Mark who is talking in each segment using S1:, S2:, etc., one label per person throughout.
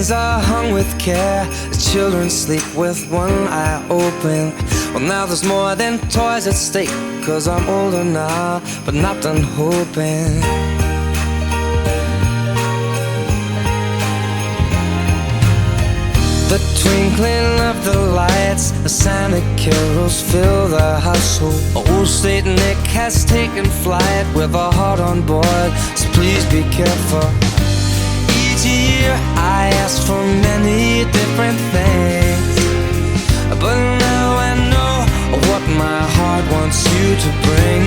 S1: curtains are hung with care. The children sleep with one eye open. Well, now there's more than toys at stake, 'cause I'm older now, but not done hoping. The twinkling of the lights, the Santa carols fill the household. Old Saint Nick has taken flight with a heart on board, so please be careful. Each year I ask for many different things, but now I know what my heart wants you to bring.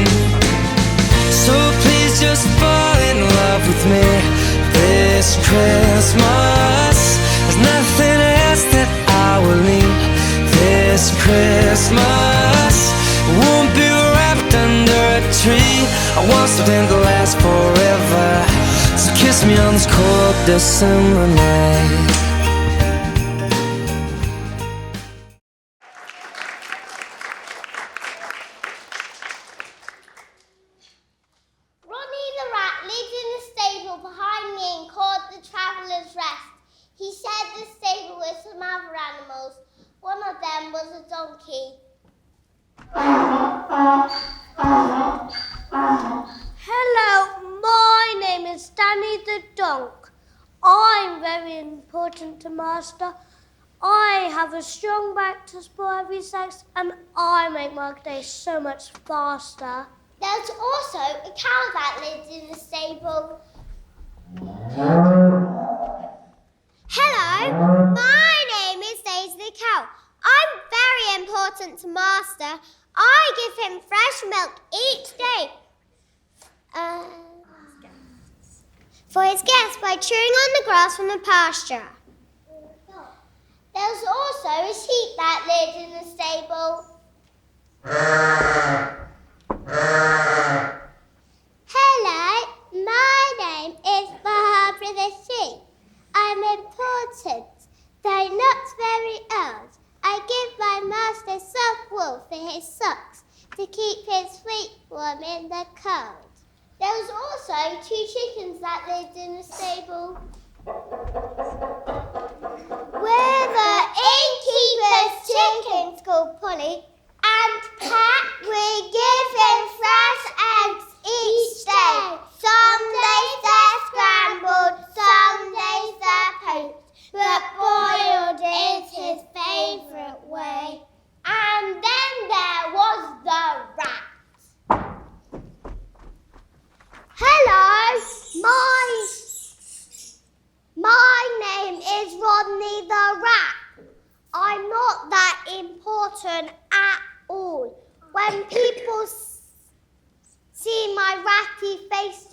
S1: So please just fall in love with me this Christmas. There's nothing else that I will need this Christmas. Won't be wrapped under a tree. I want something to last forever. So kiss me on this cold December night.
S2: Rodney the Rat lived in the stable behind the inn called the Traveller's Rest. He shared the stable with some other animals. One of them was a donkey. Hello, my name is Danny the Donk. I'm very important to Master. I have a strong back to spoil every sex, and I make my day so much faster. There's also a cow that lives in the stable. Hello, my name is Daisy the cow. I'm very important to Master. I give him fresh milk each day for his guests by chewing on the grass from the pasture. There's also a sheep that lives in the stable. Hello, my name is Barbara the sheep. I'm important, though not very old. I give my master soft wool for his socks to keep his feet warm in the cold. There was also 2 chickens that lived in the stable. We're the innkeeper's chickens called Polly and Pat. We give him fresh eggs each day. Some days they're scrambled, some days they're poached, but boiled is his favourite way. And then there was the rat. Hello, my name is Rodney the Rat. I'm not that important at all. When people see my ratty face,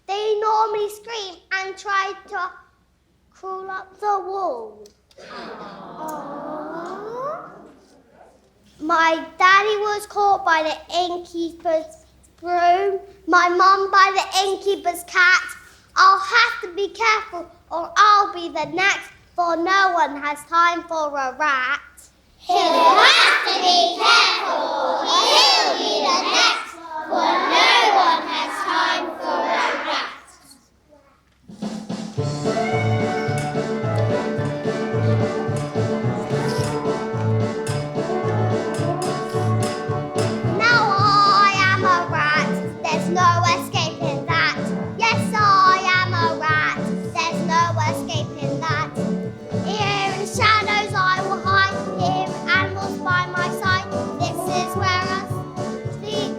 S2: they normally scream and try to crawl up the wall. My daddy was caught by the innkeeper's broom, my mum by the innkeeper's cat. I'll have to be careful or I'll be the next, for no one has time for a rat. He'll have to be careful or he'll be the next, for no one has time for a rat. Now I am a rat, there's no escaping that. Yes, I am a rat, there's no escaping that. Here in the shadows I will hide, here animals by my side. This is where I sleep.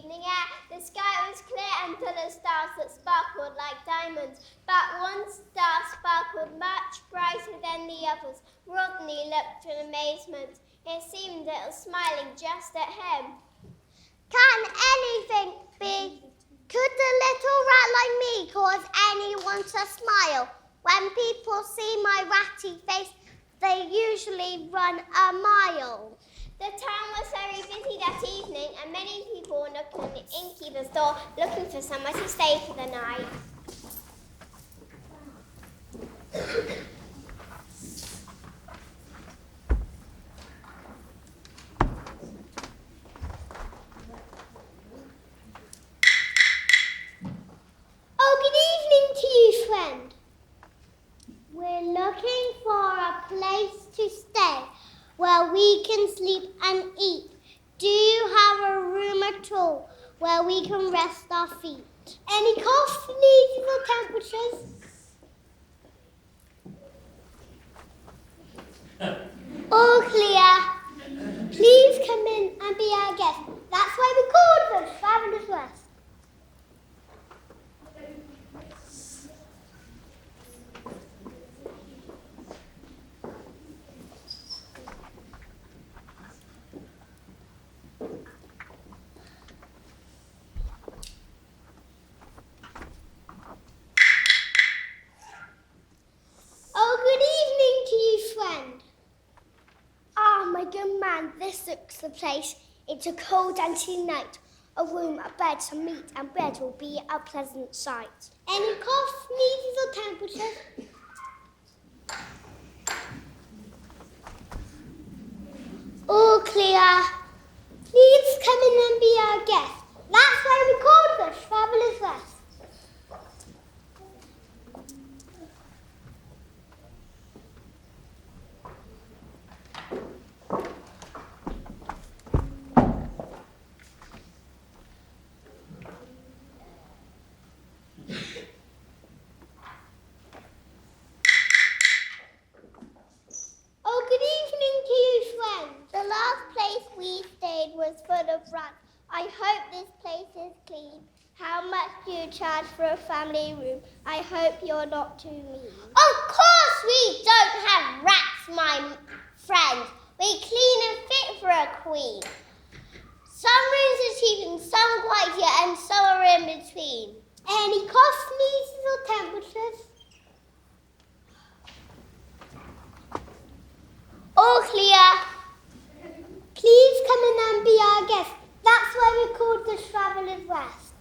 S2: evening air. The sky was clear and full of stars that sparkled like diamonds, but one star sparkled much brighter than the others. Rodney looked in amazement. It seemed it was smiling just at him.
S3: Can anything be? Could a little rat like me cause anyone to smile? When people see my ratty face, they usually run a mile.
S2: The town was very busy that evening, and many people were knocking at the innkeeper's door, looking for somewhere to stay for the night.
S3: Oh, good evening to you, friend. We're looking for a place to stay where we can sleep and eat. Do you have a room at all where we can rest our feet? Any cough, sneezes or temperatures? All clear. Please come in and be our guest. That's why we called the Traveller's Rest. This looks the place. It's a cold and chilly night. A room, a bed, some meat and bread will be a pleasant sight. Any cough, sneezes or temperatures? All clear. Please come in and be our guest. That's why we called the Traveller's Rest. I hope this place is clean. How much do you charge for a family room? I hope you're not too mean. Of course we don't have rats, my friend. We clean and fit for a queen. Some rooms are cheap and some quite dear and some are in between. Any cough, sneezes or temperatures? All clear. Please come in and be our guest. That's why we called the Traveller's Rest.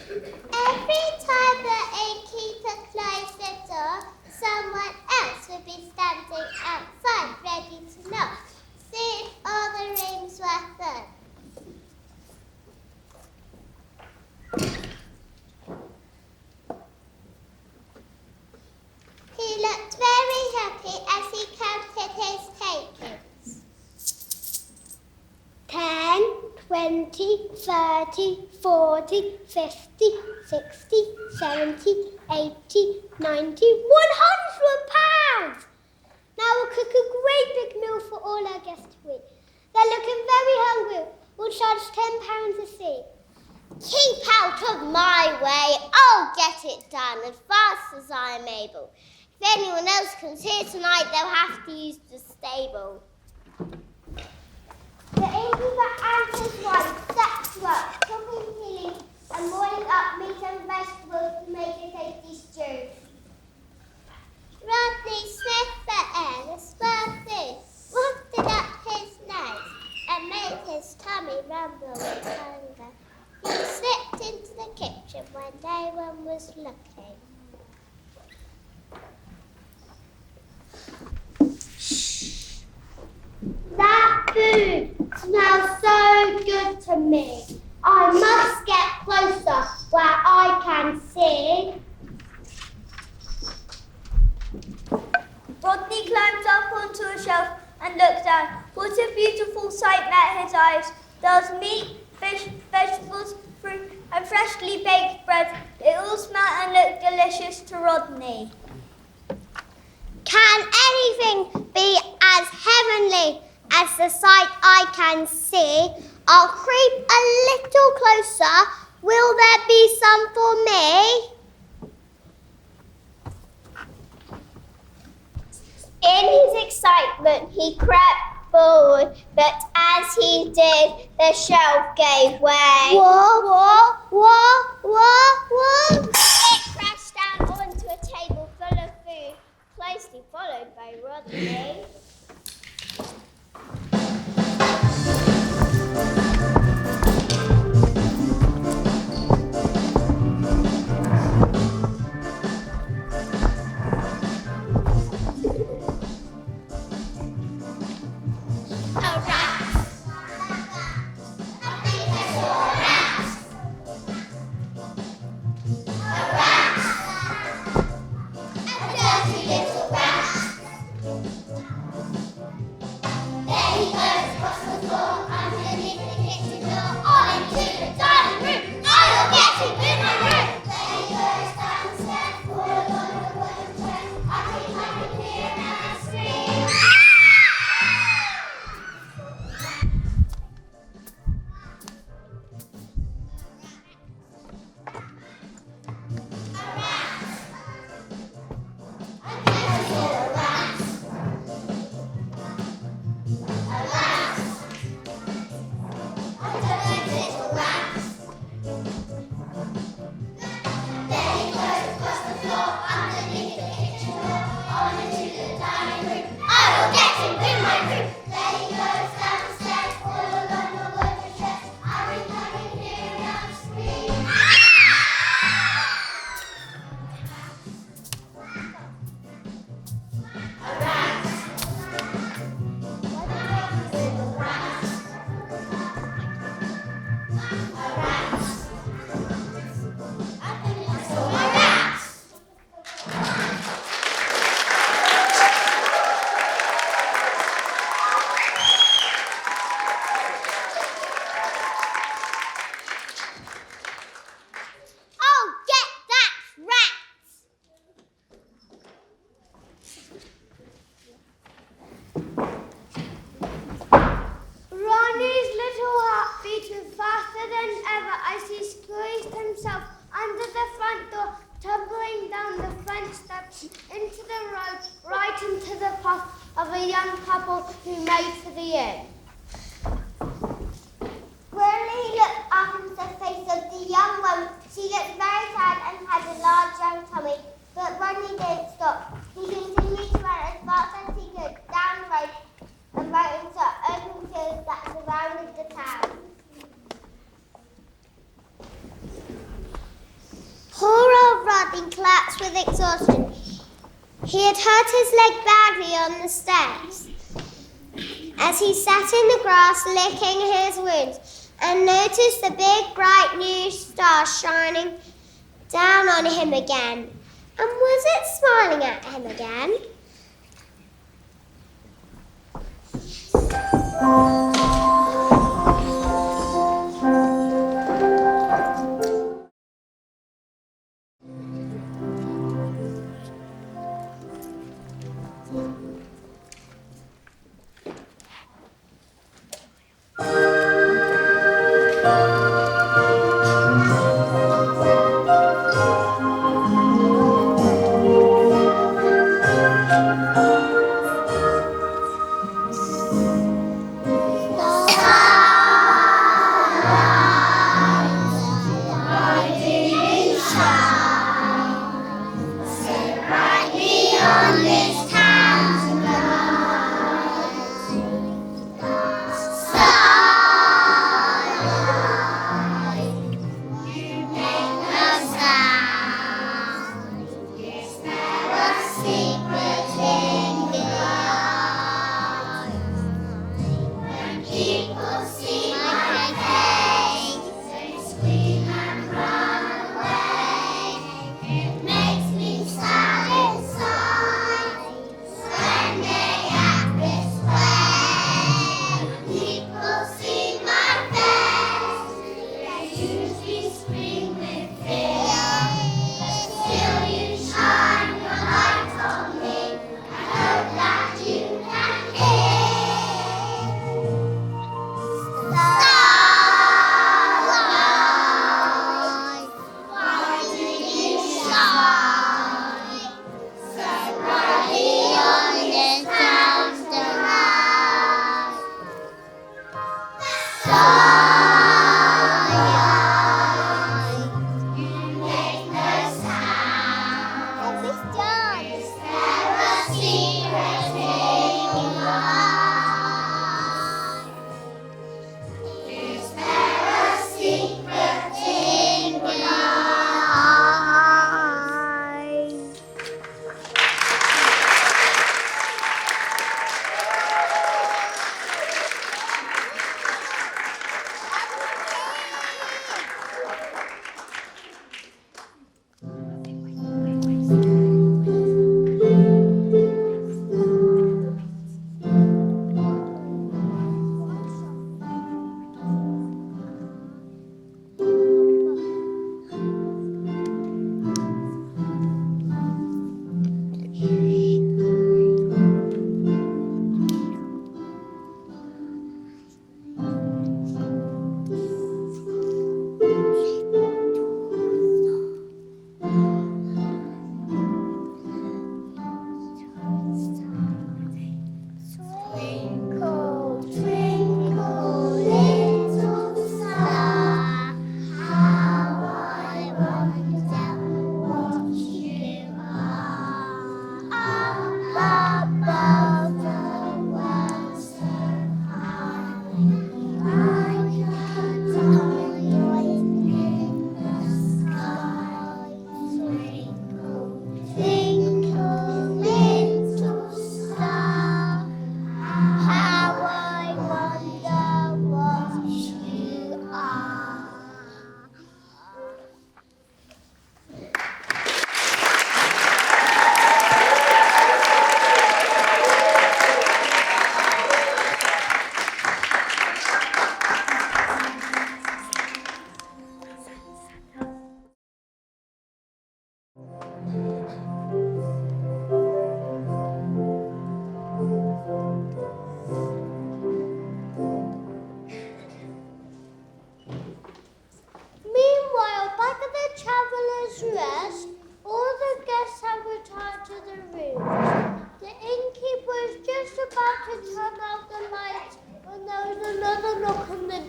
S3: Every time the innkeeper closed the door, someone else would be standing outside ready to knock, see if all the rooms were full. He looked very happy as he counted his takings. 10, 20, 30, 40, 50, 60, 70, 80, 90, 100 pounds! Now we'll cook a great big meal for all our guests to eat. They're looking very hungry. We'll charge £10 a seat. Keep out of my way. I'll get it done as fast as I am able. If anyone else comes here tonight, they'll have to use the stable. The innkeeper and his wife set to work, cooking, peeling, and boiling up meat and vegetables to make a tasty stew. Rodney sniffed the air and smelled food, lifted up his nose, and made his tummy rumble with hunger. He slipped into the kitchen when no one was looking. That food smells so good to me. I must get closer where I can see.
S4: Rodney climbed up onto a shelf and looked down. What a beautiful sight met his eyes. There was meat, fish, vegetables, fruit, and freshly baked bread. It all smelled and looked delicious to Rodney.
S3: Can anything be as heavenly
S2: as the sight I can see. I'll creep a little closer. Will there be some for me? In his excitement, he crept forward, but as he did, the shelf gave way. Whoa, whoa, whoa, whoa, whoa! It crashed down onto a table full of food, closely followed by Rodney. With exhaustion. He had hurt his leg badly on the steps as he sat in the grass licking his wounds and noticed the big bright new star shining down on him again. And was it smiling at him again?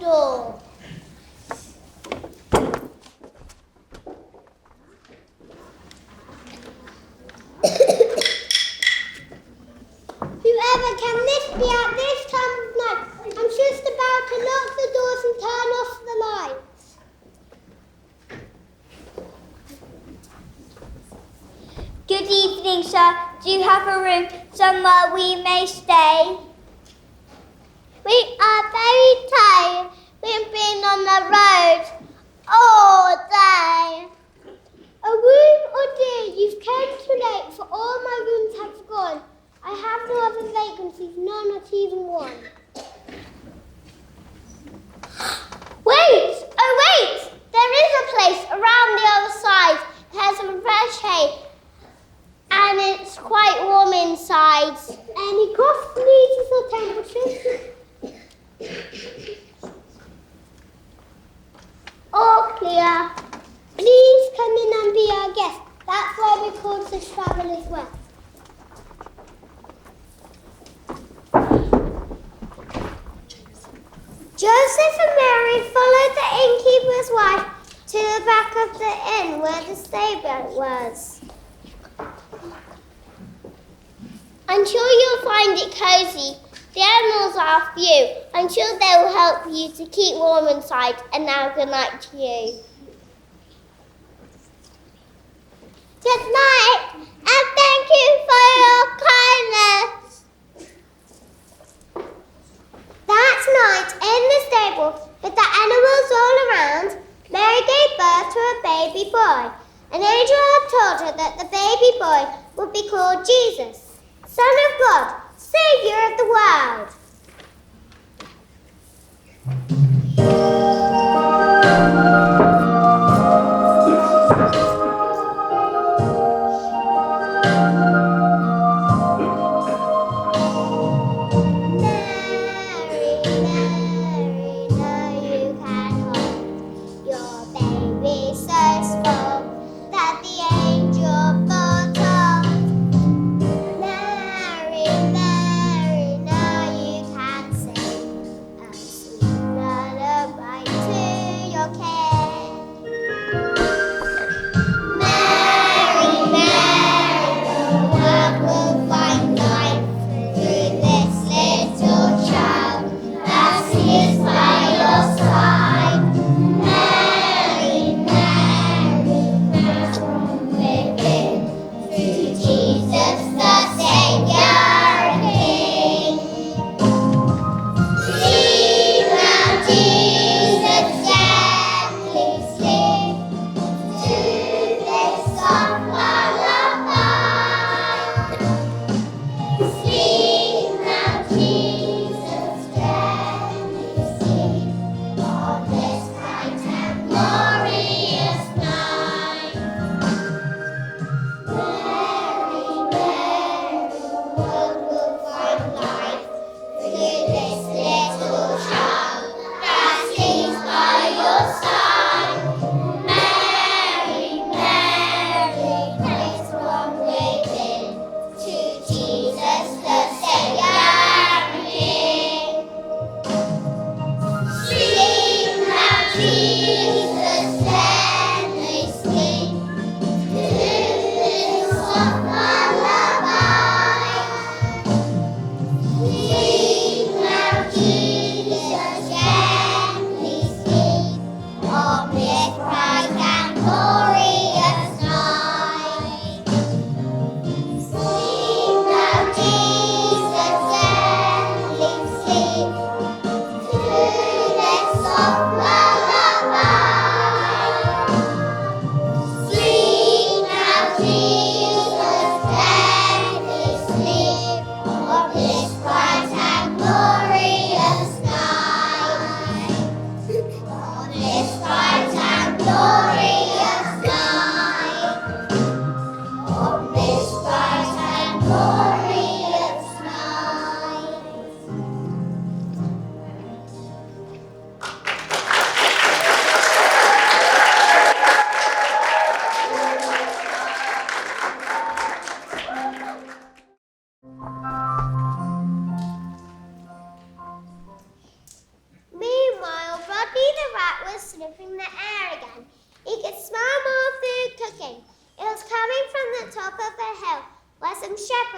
S2: door.
S3: Whoever can this be at this time of night? I'm just about to lock the doors and turn off the lights.
S4: Good evening, sir. Do you have a room somewhere we may stay?
S2: We are very tired. We've been on the road all day.
S3: A room? Oh dear, you've come too late, for all my rooms have gone. I have no other vacancies, no, not even one.
S2: Wait! Oh wait! There is a place around the other side. It has some fresh hay and it's quite warm inside.
S3: Any cough, sneezes or temperatures?
S2: All clear.
S3: Please come in and be our guest. That's why we call this Traveller's West.
S2: Joseph and Mary followed the innkeeper's wife to the back of the inn where the stable was. I'm sure you'll find it cozy. The animals are few. I'm sure they will help you to keep warm inside. And now good night to you. Good night, and thank you for your kindness. That night in the stable, with the animals all around, Mary gave birth to a baby boy. An angel had told her that the baby boy would be called Jesus, Son of God, Saviour of the world. Mary, now you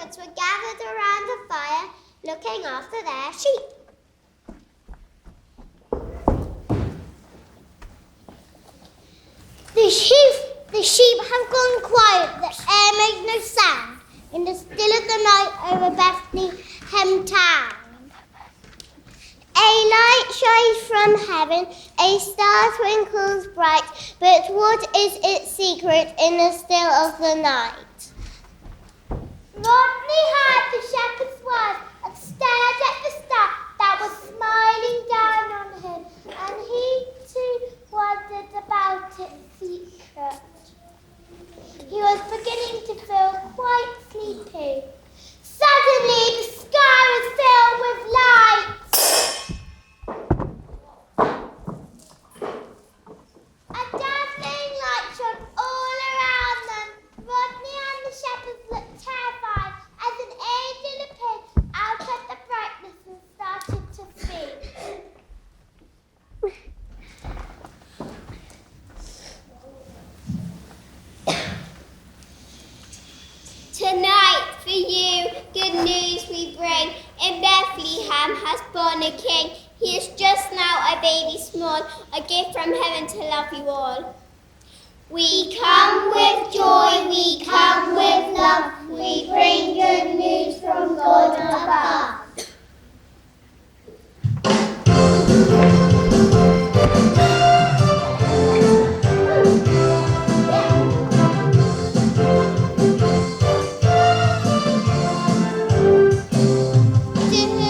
S2: shepherds were gathered around a fire, looking after their sheep. The sheep have gone quiet, the air made no sound, in the still of the night over Bethlehem town. A light shines from heaven, a star twinkles bright, but what is its secret in the still of the night? Rodney heard the shepherd's words and stared at the star that was smiling down on him, and he too wondered about its secret. He was beginning to feel quite sleepy. Suddenly the sky was filled with lights. A dazzling light shone all around them. Rodney and the shepherds looked terrified as an angel appeared out of the brightness and started to speak.
S3: Tonight for you, good news we bring. In Bethlehem has born a king. He is just now a baby small, a gift from heaven to love you all. We come with joy, we come with love, we bring good news from God above.
S2: He said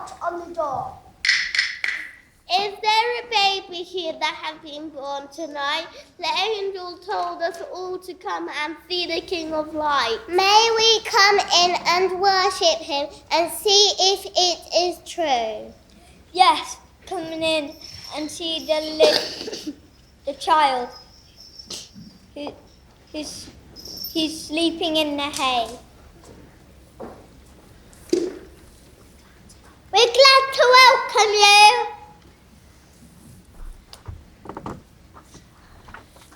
S3: knocked on the door.
S2: Is there a baby here that has been born tonight? The angel told us all to come and see the King of Light.
S3: May we come in and worship him and see if it is true?
S4: Yes, come in and see the child he's sleeping in the hay.
S2: We're glad to welcome you.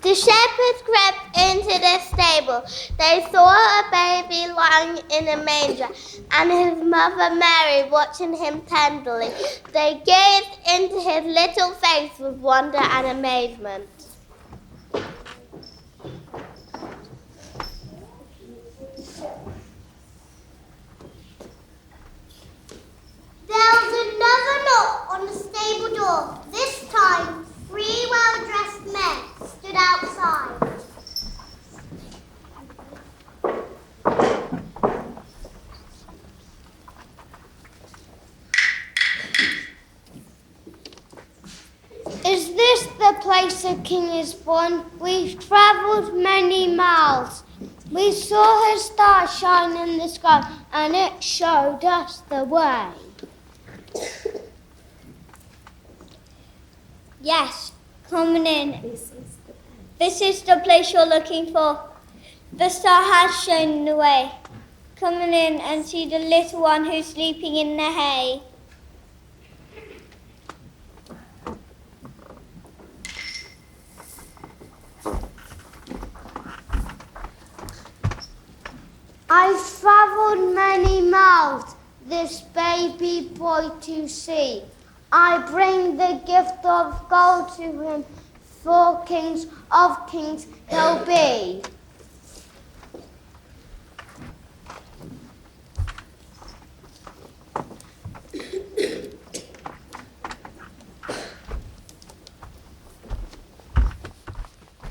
S2: The shepherds crept into the stable. They saw a baby lying in a manger and his mother Mary watching him tenderly. They gazed into his little face with wonder and amazement.
S3: There was another knock on the stable door. This time, 3 well-dressed men stood outside.
S2: Is this the place the king is born? We've travelled many miles. We saw his star shine in the sky and it showed us the way.
S4: Yes, come in. This is the place you're looking for. The star has shown the way. Come in and see the little one who's sleeping in the hay.
S2: I've travelled many miles, this baby boy to see. I bring the gift of gold to him, for kings of kings he'll be.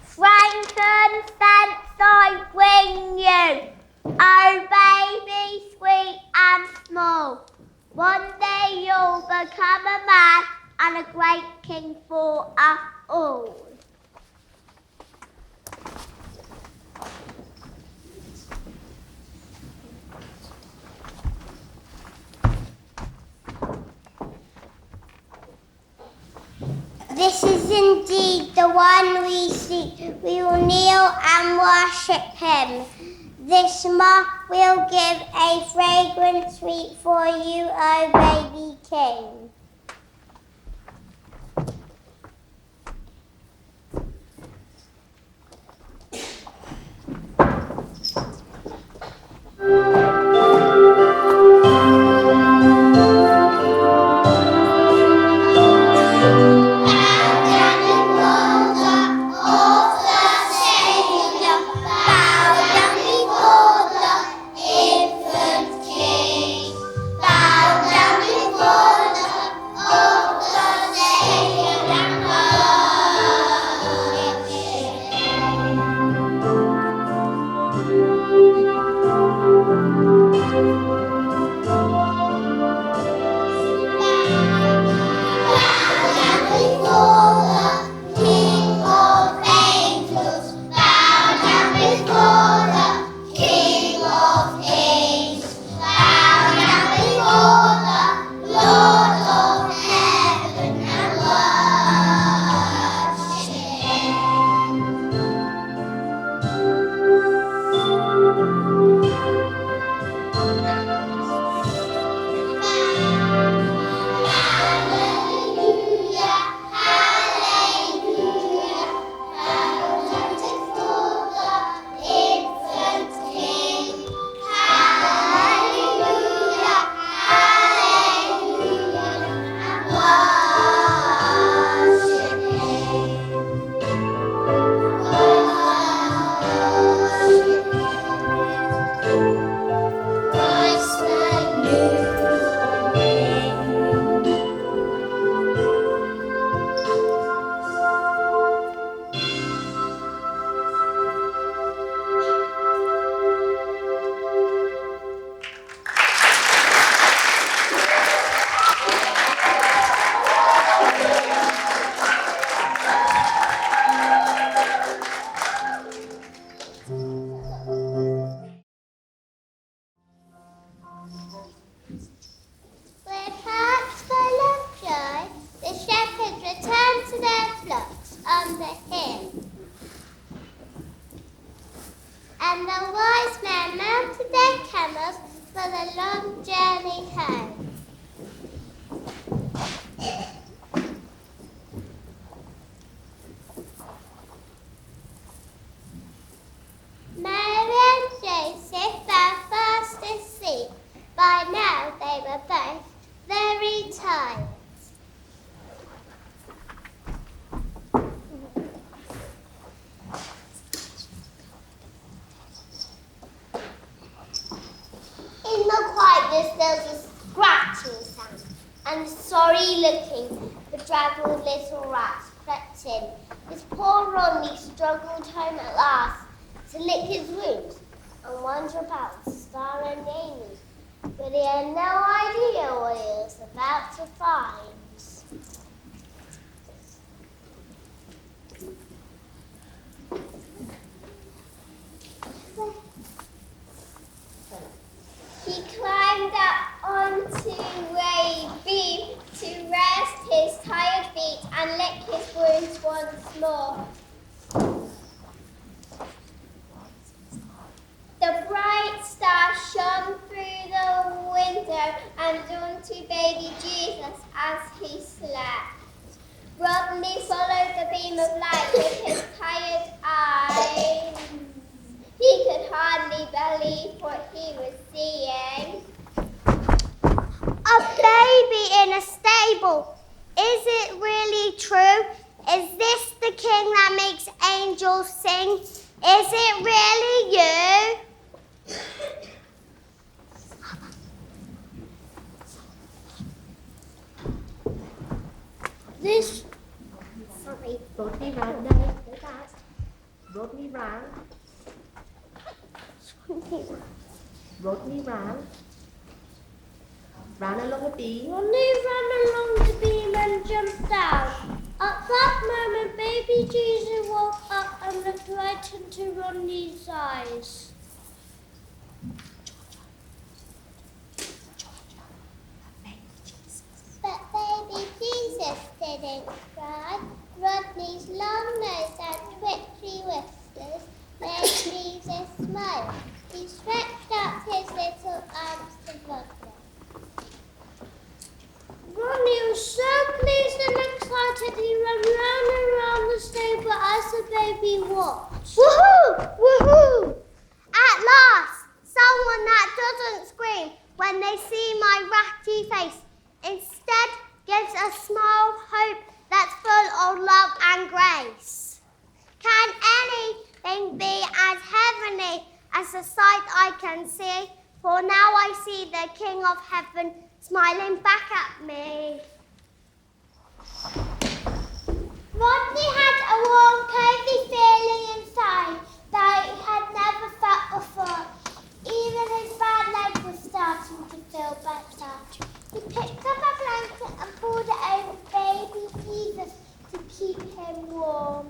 S3: Frankincense I bring you, oh baby sweet and small. One day you'll become a man and a great king for us all. This is indeed the one we seek. We will kneel and worship him. This month we'll give a fragrant sweet for you, O baby king. Bow down before the
S2: and the wise men mounted their camels for the long journey home. Mary and Joseph were fast asleep. By now they were both very tired. In the quietness there was a scratching sound, and sorry-looking, bedraggled little rat crept in. His poor Rodney struggled home at last to lick his wounds and wander about the star and Amy, but he had no idea what he was about to find. He climbed up onto a beam to rest his tired feet and lick his wounds once more. The bright star shone through the window and onto baby Jesus as he slept. Rodney followed the beam of light with his tired eyes. He could hardly believe what he was seeing. A baby in a stable. Is it really true? Is this the king that makes angels sing? Is it really you?
S3: Rodney ran. No, go fast. Rodney ran. Rodney ran. Ran along a beam.
S2: Rodney ran along the beam and jumped down. At that moment, baby Jesus woke up and looked right into Rodney's eyes. But baby Jesus didn't cry. Rodney's long nose and twitchy whiskers made Jesus smile. He stretched out his little arms to Rodney. Rodney was so pleased and excited he ran round and round the stable as the baby watched. Woohoo! Woohoo! At last, someone that doesn't scream when they see my ratty face. Instead, gives a small hope that's full of love and grace. Can anything be as heavenly as the sight I can see? For now I see the King of Heaven smiling back at me. Rodney had a warm, cozy feeling inside that he had never felt before. Even his bad leg was starting to feel better. He picked up a blanket and pulled it over baby Jesus to keep him warm.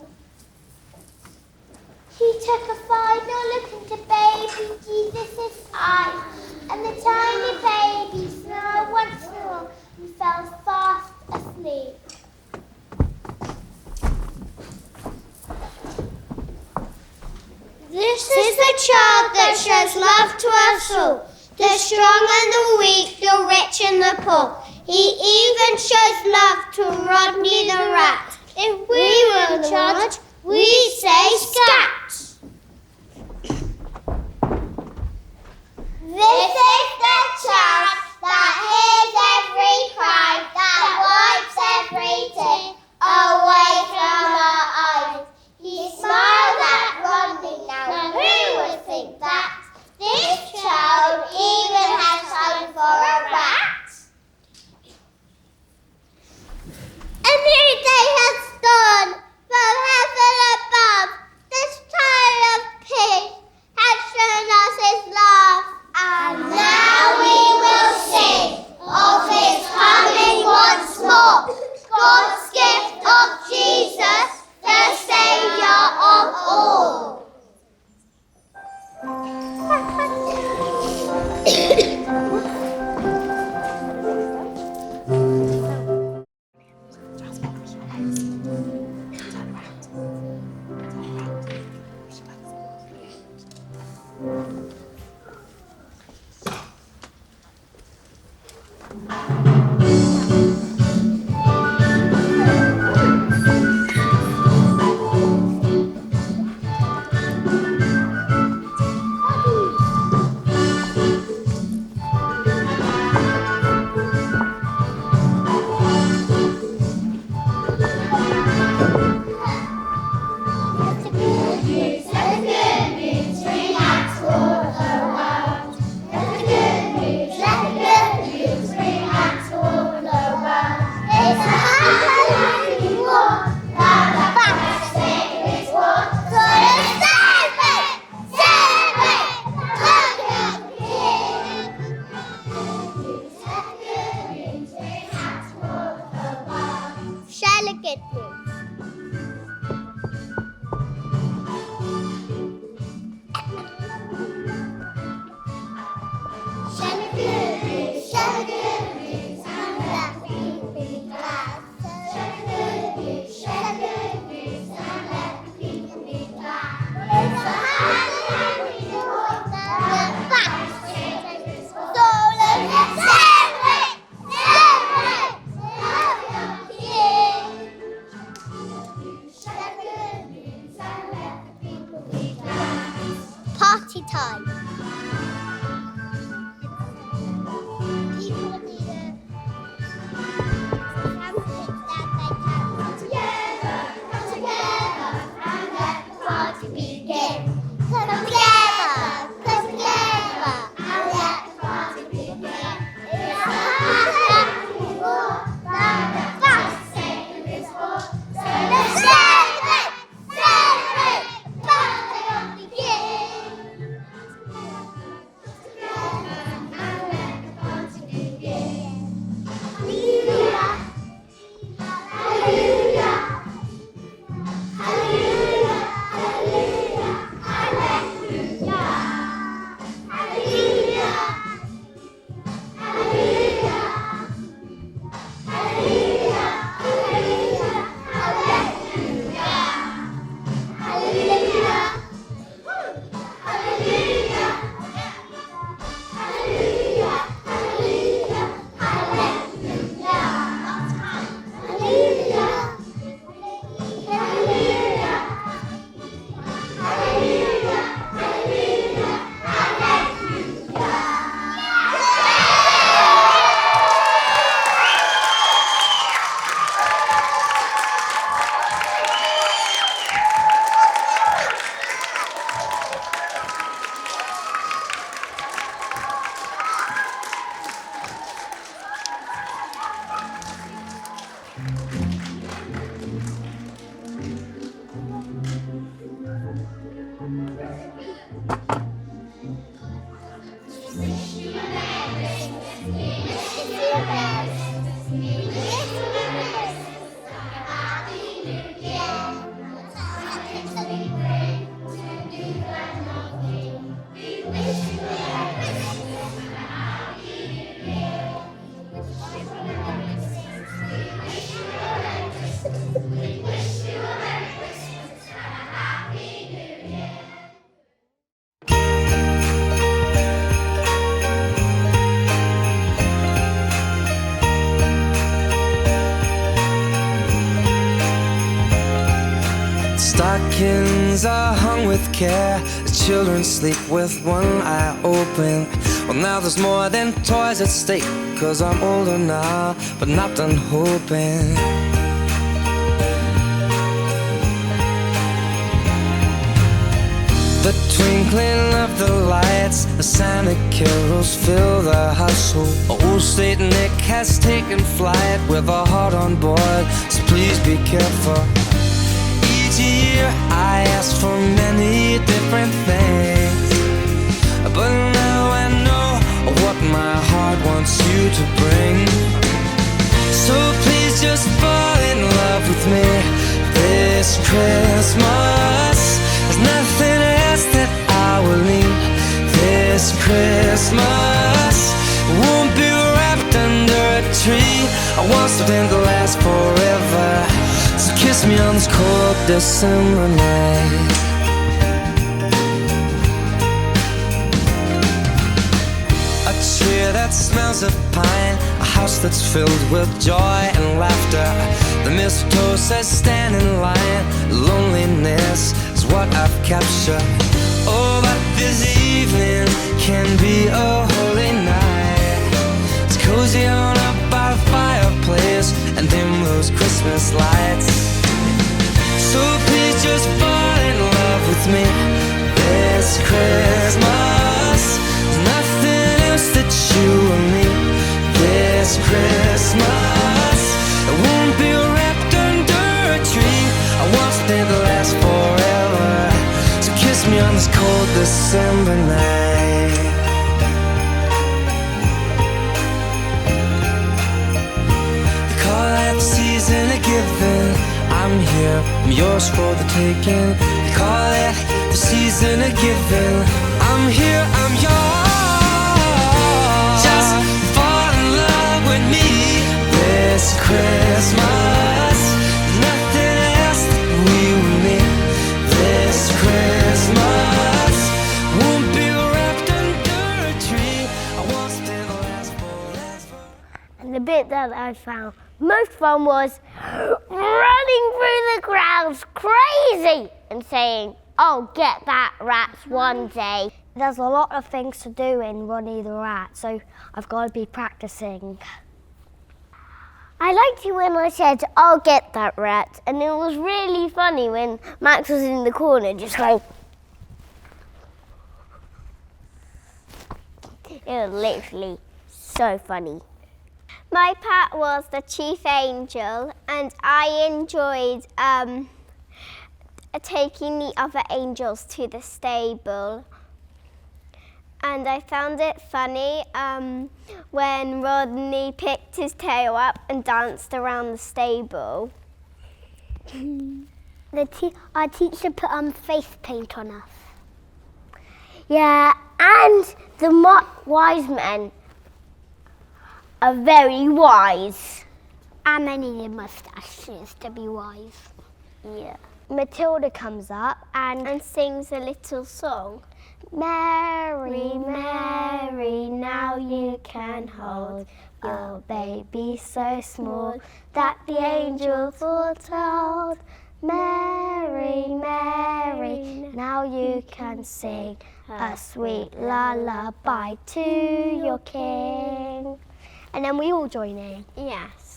S2: He took a final look into baby Jesus' eyes, and the tiny baby snored once more and fell fast asleep. This is the child that shows love to us all, the strong and the weak, the rich and the poor. He even shows love to Rodney the Rat. If we were in charge, we'd say scat. This is the child that hears every cry, that wipes every tear away from our eyes. He smiled at Rodney. Now who would think that this child even has time for a rat? A new day has dawned from heaven above. This
S3: party time. People need a come together, and let the party begin. Come together, and let the party begin. It's a happy war that the fast saying is for. So let's celebrate the birthday of the King. Together, and let the party begin. Hallelujah, hallelujah, hallelujah, hallelujah, hallelujah, hallelujah, hallelujah, hallelujah, hallelujah, hallelujah,
S1: Stockings are hung with care. The children sleep with one eye open. Well, now there's more than toys at stake, 'cause I'm older now, but not done hoping. The twinkling of the lights, the Santa carols fill the household. Old Saint Nick has taken flight with a heart on board, so please be careful. Each year I ask for many different things, but now I know what my heart wants you to bring. So please just fall in love with me this Christmas. There's nothing else that I will need this Christmas. Won't be wrapped under a tree. I want something to last forever. So kiss me on this cold December night. A tree that smells of pine, a house that's filled with joy and laughter. The mistletoe says stand in line. Loneliness is what I've captured. Oh, but this evening can be a holy night. It's cozy on up by the fireplace and dim those Christmas lights. So please just fall in love with me this Christmas. There's nothing else that you will need this Christmas. It won't be wrapped under a tree. I want something to last forever. So kiss me on this cold December night. They call it the season of giving. I'm here, I'm yours for the taking. They call it the season of giving. I'm here, I'm yours. Just fall in love with me this Christmas. Nothing else that we will need this Christmas. Won't be wrapped under a tree. I want something to last forever.
S3: And the bit that I found most fun was running through the crowds crazy and saying, "I'll get that rats one day." There's a lot of things to do in Rodney the Rat, so I've got to be practicing. I liked it when I said, "I'll get that rat," and it was really funny when Max was in the corner just going... It was literally so funny.
S2: My part was the chief angel, and I enjoyed taking the other angels to the stable. And I found it funny when Rodney picked his tail up and danced around the stable.
S3: Our teacher put face paint on us. Yeah, and the wise men are very wise. And they need moustaches to be wise. Yeah. Matilda comes up
S2: And sings a little song.
S3: Mary, Mary, now you can hold your baby so small that the angels foretold. Mary, Mary, now you can sing a sweet lullaby to your king. And then we all join in.
S2: Yes.